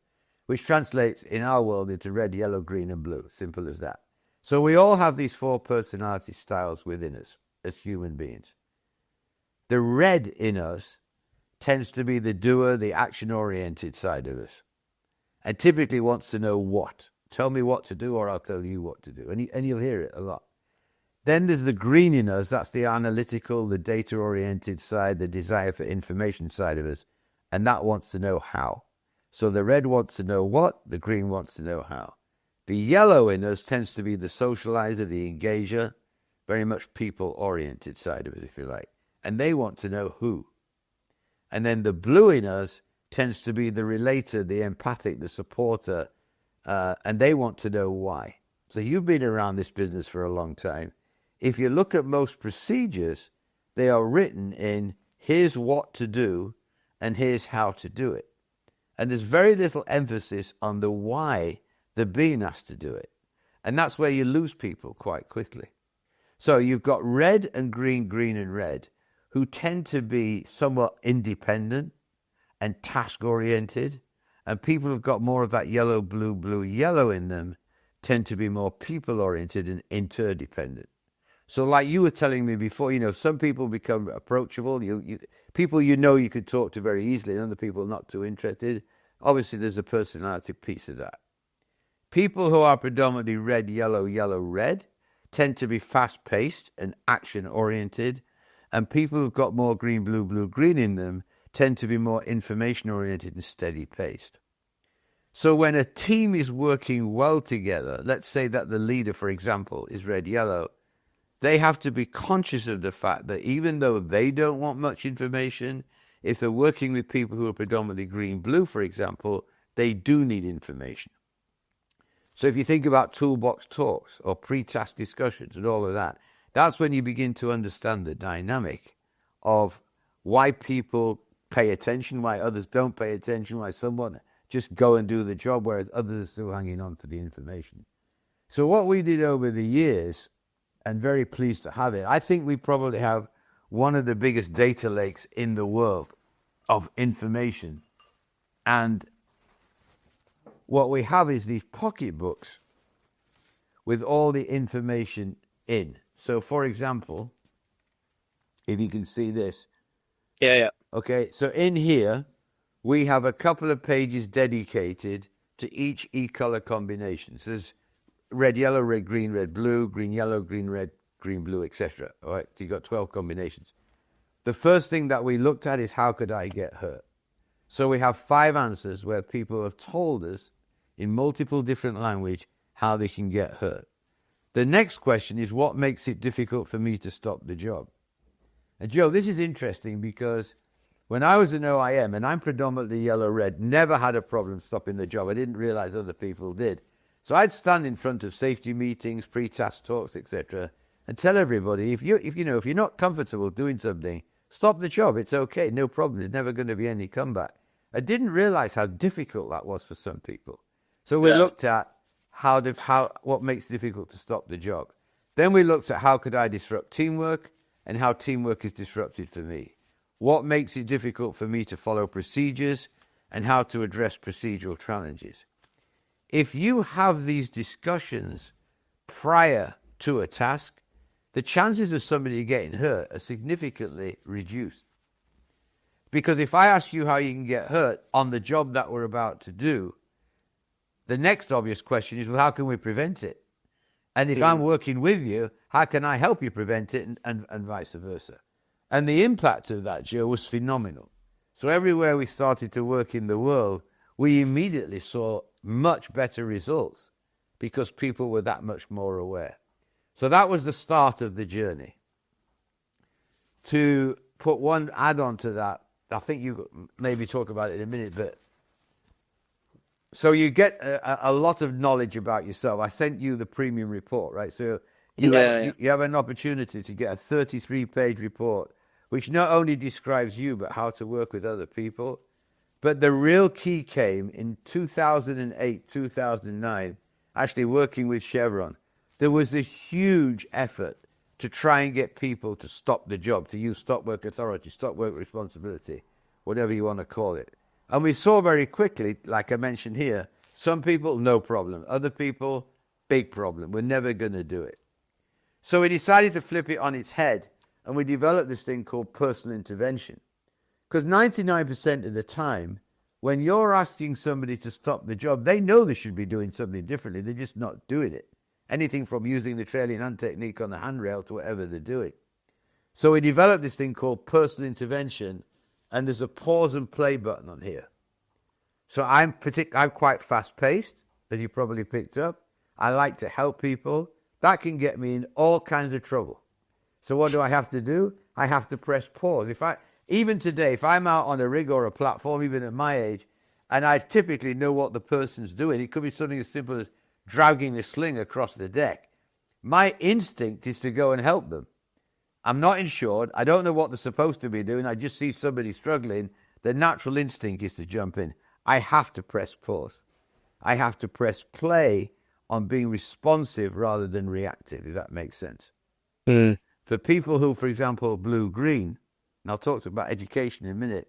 which translates in our world into red, yellow, green, and blue. Simple as that. So we all have these 4 personality styles within us as human beings. The red in us tends to be the doer, the action-oriented side of us, and typically wants to know what. Tell me what to do or I'll tell you what to do. And you'll hear it a lot. Then there's the green in us. That's the analytical, the data-oriented side, the desire for information side of us. And that wants to know how. So the red wants to know what, the green wants to know how. The yellow in us tends to be the socializer, the engager, very much people-oriented side of it, if you like. And they want to know who. And then the blue in us tends to be the relator, the empathic, the supporter, and they want to know why. So you've been around this business for a long time. If you look at most procedures, they are written in here's what to do and here's how to do it. And there's very little emphasis on the why they're being asked to do it. And that's where you lose people quite quickly. So you've got red and green, green and red, who tend to be somewhat independent and task-oriented. And people who've got more of that yellow, blue, blue, yellow in them tend to be more people-oriented and interdependent. So like you were telling me before, some people become approachable. People you could talk to very easily, and other people not too interested. Obviously, there's a personality piece of that. People who are predominantly red, yellow, yellow, red tend to be fast-paced and action-oriented. And people who've got more green, blue, blue, green in them tend to be more information-oriented and steady-paced. So when a team is working well together, let's say that the leader, for example, is red, yellow, they have to be conscious of the fact that even though they don't want much information, if they're working with people who are predominantly green, blue, for example, they do need information. So if you think about toolbox talks or pre-task discussions and all of that, that's when you begin to understand the dynamic of why people pay attention, why others don't pay attention, why someone just go and do the job, whereas others are still hanging on to the information. So what we did over the years, and very pleased to have it, I think we probably have one of the biggest data lakes in the world of information. And what we have is these pocketbooks with all the information in. So, for example, if you can see this. Yeah. Okay, so in here, we have a couple of pages dedicated to each e-color combination. So there's red, yellow, red, green, blue, green, yellow, green, red, green, blue, etc. All right, so you've got 12 combinations. The first thing that we looked at is how could I get hurt? So we have 5 answers where people have told us in multiple different language how they can get hurt. The next question is, what makes it difficult for me to stop the job? And Joe, this is interesting because when I was an OIM, and I'm predominantly yellow-red, never had a problem stopping the job. I didn't realize other people did. So I'd stand in front of safety meetings, pre-task talks, etc., and tell everybody, if you're not comfortable doing something, stop the job. It's okay, no problem. There's never going to be any comeback. I didn't realize how difficult that was for some people. So we looked at what makes it difficult to stop the job. Then we looked at how could I disrupt teamwork and how teamwork is disrupted for me. What makes it difficult for me to follow procedures and how to address procedural challenges. If you have these discussions prior to a task, the chances of somebody getting hurt are significantly reduced. Because if I ask you how you can get hurt on the job that we're about to do, the next obvious question is, well, how can we prevent it? And if I'm working with you, how can I help you prevent it, and vice versa? And the impact of that, Joe, was phenomenal. So everywhere we started to work in the world, we immediately saw much better results because people were that much more aware. So that was the start of the journey. To put one add-on to that, I think you maybe talk about it in a minute, but so you get a lot of knowledge about yourself. I sent you the premium report, right? So you have an opportunity to get a 33-page report, which not only describes you, but how to work with other people. But the real key came in 2008, 2009, actually working with Chevron. There was a huge effort to try and get people to stop the job, to use stop work authority, stop work responsibility, whatever you want to call it. And we saw very quickly, like I mentioned here, some people, no problem. Other people, big problem. We're never going to do it. So we decided to flip it on its head, and we developed this thing called personal intervention. Because 99% of the time, when you're asking somebody to stop the job, they know they should be doing something differently. They're just not doing it. Anything from using the trailing hand technique on the handrail to whatever they're doing. So we developed this thing called personal intervention, and there's a pause and play button on here. So I'm quite fast-paced, as you probably picked up. I like to help people. That can get me in all kinds of trouble. So what do I have to do? I have to press pause. Even today, if I'm out on a rig or a platform, even at my age, and I typically know what the person's doing, it could be something as simple as dragging a sling across the deck. My instinct is to go and help them. I'm not insured. I don't know what they're supposed to be doing. I just see somebody struggling. The natural instinct is to jump in. I have to press pause. I have to press play on being responsive rather than reactive, if that makes sense. For people who, for example, blue-green, and I'll talk about education in a minute,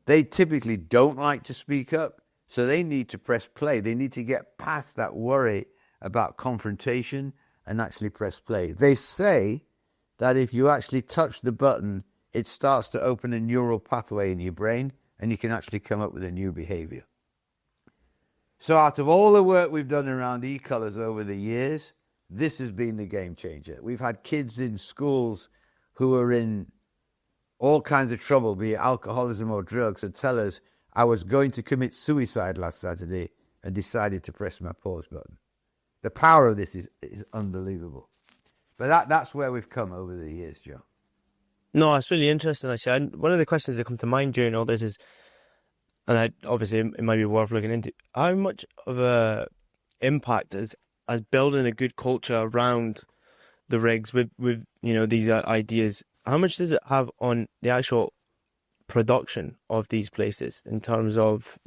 they typically don't like to speak up, so they need to press play. They need to get past that worry about confrontation and actually press play. They say that if you actually touch the button, it starts to open a neural pathway in your brain, and you can actually come up with a new behavior. So out of all the work we've done around e-colors over the years, this has been the game changer. We've had kids in schools who are in all kinds of trouble, be it alcoholism or drugs, and tell us, I was going to commit suicide last Saturday and decided to press my pause button. The power of this is unbelievable. But that's where we've come over the years, Joe. No, it's really interesting, actually. And one of the questions that come to mind during all this is, and obviously it might be worth looking into, how much of a impact as building a good culture around the rigs with these ideas, how much does it have on the actual production of these places in terms of,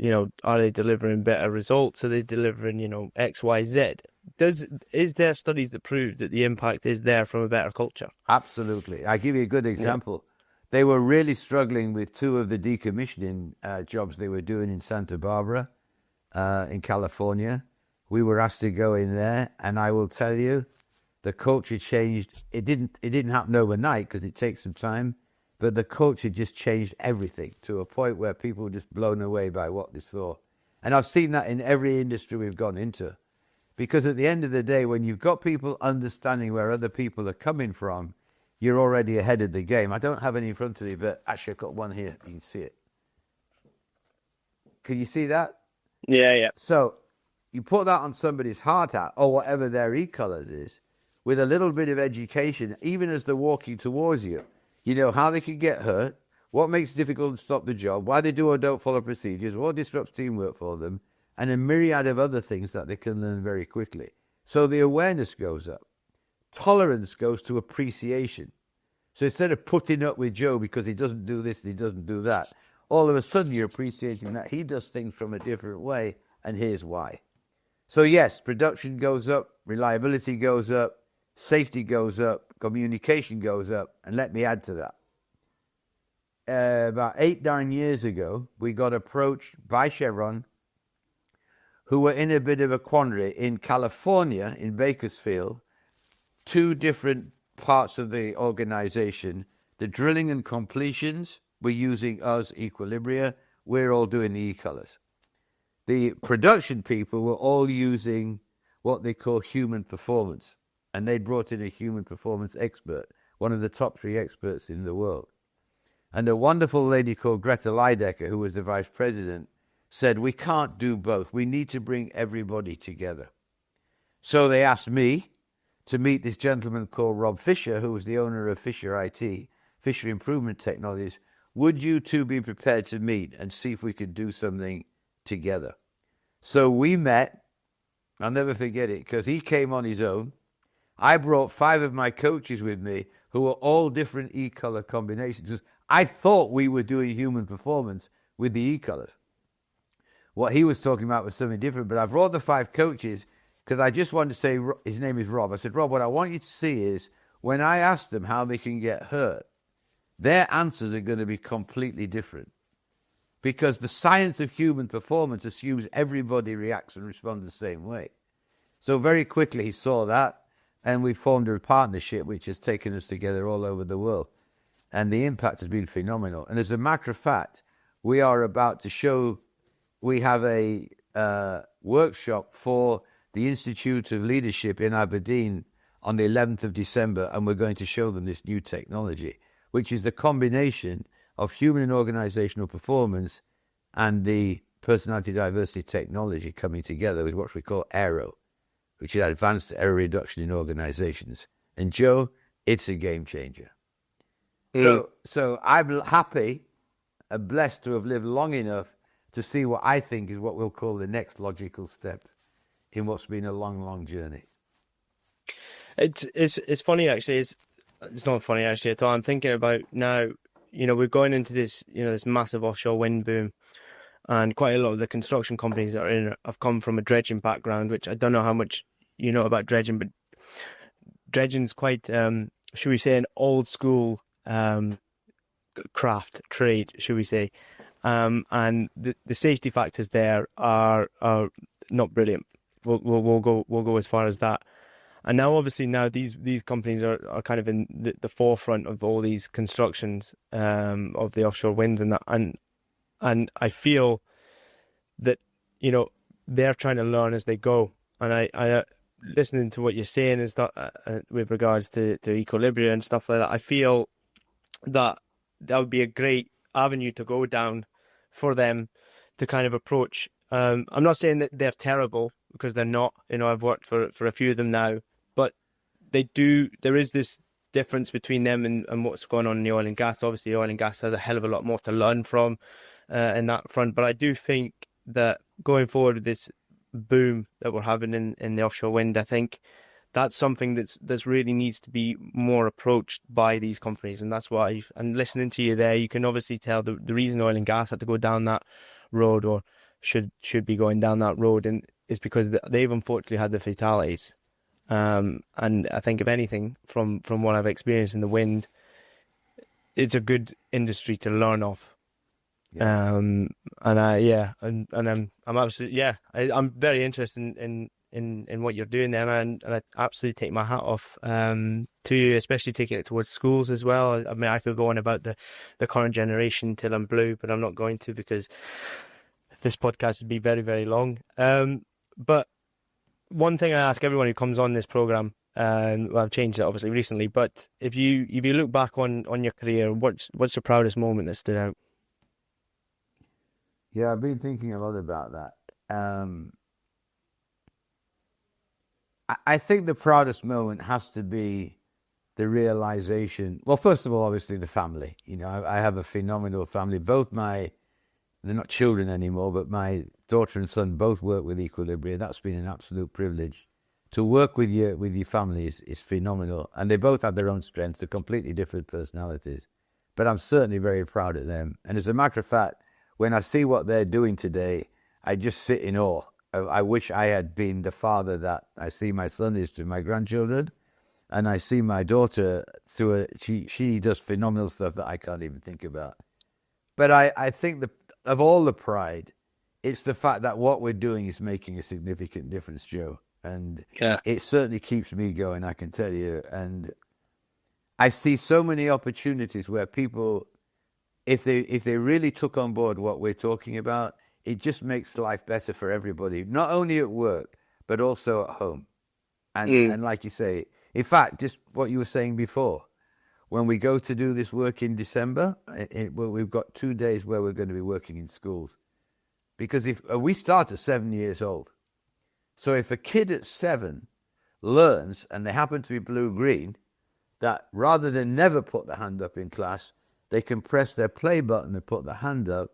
are they delivering better results? Are they delivering, X, Y, Z? Is there studies that prove that the impact is there from a better culture? Absolutely. I'll give you a good example. Yeah. They were really struggling with two of the decommissioning jobs they were doing in Santa Barbara, in California. We were asked to go in there, and I will tell you, the culture changed. It didn't happen overnight because it takes some time, but the culture just changed everything to a point where people were just blown away by what they saw. And I've seen that in every industry we've gone into. Because at the end of the day, when you've got people understanding where other people are coming from, you're already ahead of the game. I don't have any in front of me, but actually I've got one here. You can see it. Can you see that? Yeah. So you put that on somebody's hard hat or whatever their e-colors is, with a little bit of education, even as they're walking towards you, you know how they can get hurt, what makes it difficult to stop the job, why they do or don't follow procedures, what disrupts teamwork for them, and a myriad of other things that they can learn very quickly. So the awareness goes up. Tolerance goes to appreciation. So instead of putting up with Joe because he doesn't do this, he doesn't do that, all of a sudden you're appreciating that he does things from a different way, and here's why. So yes, production goes up, reliability goes up, safety goes up, communication goes up, and let me add to that. About 8-9 years ago, we got approached by Chevron, who were in a bit of a quandary in California, in Bakersfield, 2 different parts of the organization. The drilling and completions were using us, Equilibria. We're all doing the e-colors. The production people were all using what they call human performance. And they brought in a human performance expert, one of the top 3 experts in the world. And a wonderful lady called Greta Leidecker, who was the vice president, said, we can't do both. We need to bring everybody together. So they asked me to meet this gentleman called Rob Fisher, who was the owner of Fisher IT, Fisher Improvement Technologies. Would you two be prepared to meet and see if we could do something together? So we met. I'll never forget it, because he came on his own. I brought 5 of my coaches with me who were all different e-color combinations. I thought we were doing human performance with the e-colors. What he was talking about was something different, but I brought the 5 coaches because I just wanted to say, his name is Rob. I said, Rob, what I want you to see is when I ask them how they can get hurt, their answers are going to be completely different, because the science of human performance assumes everybody reacts and responds the same way. So very quickly he saw that, and we formed a partnership which has taken us together all over the world. And the impact has been phenomenal. And as a matter of fact, we are about to show, we have a workshop for the Institute of Leadership in Aberdeen on the 11th of December, and we're going to show them this new technology, which is the combination of human and organizational performance and the personality diversity technology coming together with what we call AERO, which is advanced error reduction in organizations. And Joe, it's a game changer. So I'm happy and blessed to have lived long enough to see what I think is what we'll call the next logical step in what's been a long, long journey. It's funny actually. It's not funny actually at all. I'm thinking about now. You know, we're going into this, you know, this massive offshore wind boom, and quite a lot of the construction companies that are in it have come from a dredging background, which I don't know how much you know about dredging, but dredging's quite, should we say, an old school craft trade, should we say, and the safety factors there are not brilliant. We'll go as far as that. And now, obviously, these companies are kind of in the forefront of all these constructions of the offshore wind and that, and I feel that, you know, they're trying to learn as they go. And I listening to what you're saying is that with regards to Equilibria and stuff like that, I feel that would be a great avenue to go down for them to kind of approach. I'm not saying that they're terrible, because they're not. You know, I've worked for a few of them now, but there is this difference between them and what's going on in the oil and gas. Obviously, oil and gas has a hell of a lot more to learn from in that front. But I do think that going forward with this boom that we're having in the offshore wind, I think that's something that's really needs to be more approached by these companies. And that's why, and listening to you there, you can obviously tell the reason oil and gas had to go down that road, or should be going down that road, and is because they've unfortunately had the fatalities. And I think, if anything, from what I've experienced in the wind, it's a good industry to learn off. Yeah. I'm absolutely, I'm very interested in what you're doing there, and I absolutely take my hat off to you, especially taking it towards schools as well. I mean, I could go on about the current generation till I'm blue, but I'm not going to, because this podcast would be very, very long. But one thing I ask everyone who comes on this program, well, I've changed it obviously recently, but if you look back on your career, what's your proudest moment that stood out? Yeah, I've been thinking a lot about that. I think the proudest moment has to be the realization. Well, first of all, obviously the family. You know, I have a phenomenal family. They're not children anymore, but my daughter and son both work with Equilibria. That's been an absolute privilege. To work with your family is phenomenal, and they both have their own strengths. They're completely different personalities, but I'm certainly very proud of them. And as a matter of fact, when I see what they're doing today, I just sit in awe. I wish I had been the father that I see my son is to my grandchildren, and I see my daughter through she does phenomenal stuff that I can't even think about. But I think of all the pride, it's the fact that what we're doing is making a significant difference, Joe. And Yeah. it certainly keeps me going, I can tell you. And I see so many opportunities where people, if they really took on board what we're talking about, it just makes life better for everybody, not only at work, but also at home. And like you say, in fact, just what you were saying before, when we go to do this work in December, we've got 2 days where we're going to be working in schools. Because if we start at 7 years old, so if a kid at 7 learns, and they happen to be blue-green, that rather than never put the hand up in class, they can press their play button and put the hand up.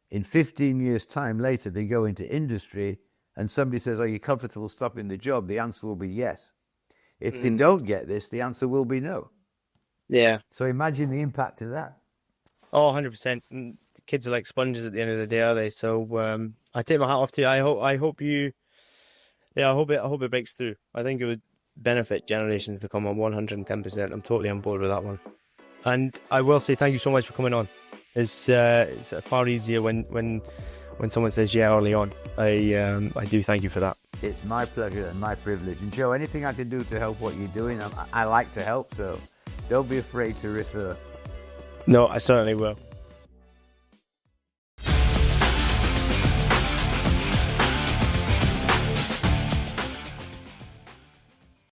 In 15 years' time later, they go into industry, and somebody says, are you comfortable stopping the job? The answer will be yes. If they don't get this, the answer will be no. Yeah. So imagine the impact of that. Oh, 100%. And kids are like sponges at the end of the day, are they? So I take my hat off to you. I hope you. Yeah, I hope it breaks through. I think it would benefit generations to come on 110%. I'm totally on board with that one. And I will say thank you so much for coming on. It's far easier when someone says yeah early on. I do thank you for that. It's my pleasure and my privilege. And Joe, anything I can do to help what you're doing, I like to help. So don't be afraid to refer. No, I certainly will.